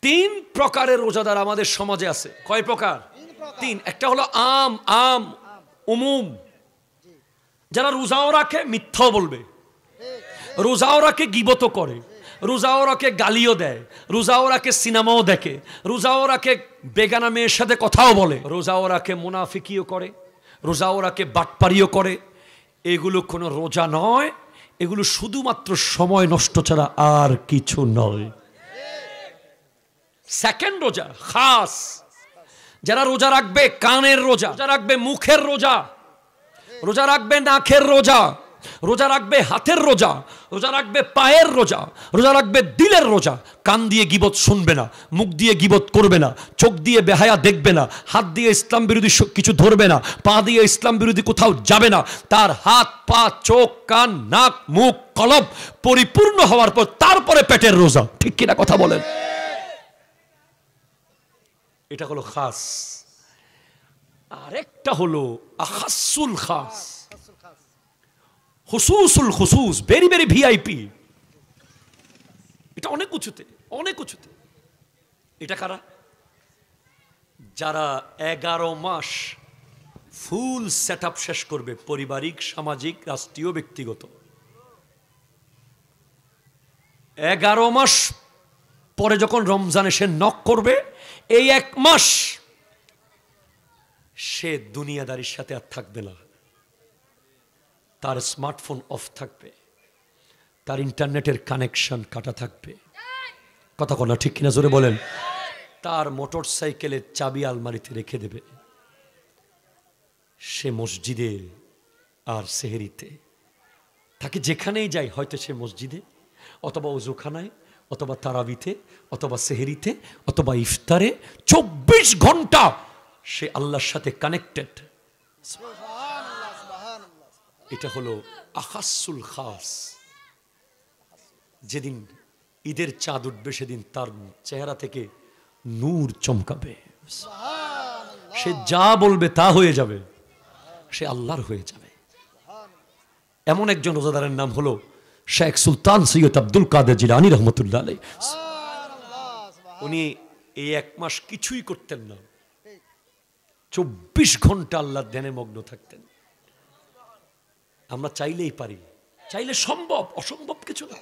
তিন প্রকারের রোজাদার আমাদের সমাজে আছে। কয় প্রকার? তিন। একটা হলো আম আম উমুম, যারা রোজাও রাখে মিথ্যাও বলবে, রোজাও রাখে গীবত করে, রোজাও রাখে গালিও দেয়, রোজাও রাখে সিনেমাও দেখে, রোজাও রাখে বেগানা মেয়ের সাথে কথাও বলে, রোজাও রাখে মুনাফিকিও করে, রোজাও রাখে বাটপারিও করে। এগুলো কোনো রোজা নয়, এগুলো শুধুমাত্র সময় নষ্ট ছাড়া আর কিছু নয়। সেকেন্ড রোজা খাস, যারা রোজা রাখবে কানের রোজা, রোজা রাখবে মুখের রোজা, রোজা রাখবে নাকের রোজা, রোজা রাখবে হাতের রোজা, রোজা রাখবে পায়ের রোজা, রোজা রাখবে দিলের রোজা। কান দিয়ে গীবত শুনবে না, মুখ দিয়ে গীবত করবে না, চোখ দিয়ে বেহায়া দেখবে না, হাত দিয়ে ইসলাম বিরোধী কিছু ধরবে না, পা দিয়ে ইসলাম বিরোধী কোথাও যাবে না। তার হাত পা চোখ কান নাক মুখ কলব পরিপূর্ণ হওয়ার পর তারপরে পেটের রোজা। ঠিক কিনা কথা বলেন? এটা হলো খাস। আরেকটা হলো আখাসুল খাস, হুসুসুল হুসুস, ভেরি ভেরি ভিআইপি। এটা অনেক উঁচুতে, অনেক উঁচুতে। এটা কারা? যারা 11 মাস ফুল সেট আপ শেষ করবে, পারিবারিক সামাজিক রাষ্ট্রীয় ব্যক্তিগত। 11 মাস পরে যখন রমজানে সে নক করবে, এই 1 মাস সে দুনিয়াদারির সাথে আর থাকবে না। তার স্মার্টফোন অফ থাকবে, তার ইন্টারনেটের কানেকশন কাটা থাকবে। কথা বলা ঠিক কিনা জোরে বলেন? তার মোটর সাইকেলের চাবি আলমারিতে রেখে দেবে। সে মসজিদে আর সেহেরিতে, তাকে যেখানেই যায়, হয়তো সে মসজিদে অথবা ওযুখানায় অথবা তারাবিতে অথবা সেহেরিতে অথবা ইফতারে 24 ঘন্টা সে আল্লাহর সাথে কানেক্টেড। এটা হলো আখাসুল খাস। যেদিন ঈদের চাঁদ উঠবে সেদিন তার চেহারা থেকে নূর চমকাবে, সে যা বলবে তা হয়ে যাবে, সে আল্লাহর হয়ে যাবে। এমন একজন রোজাদারের নাম হলো শেখ সুলতান সৈয়দ আব্দুল কাদের জিলানী রহমতুল্লাহ আলাইহি। উনি এই 1 মাস কিছুই করতেন না, 24 ঘন্টা আল্লাহর ধ্যানে মগ্ন থাকতেন। আমরা চাইলেই পারি, চাইলে সম্ভব, অসম্ভব কিছু না।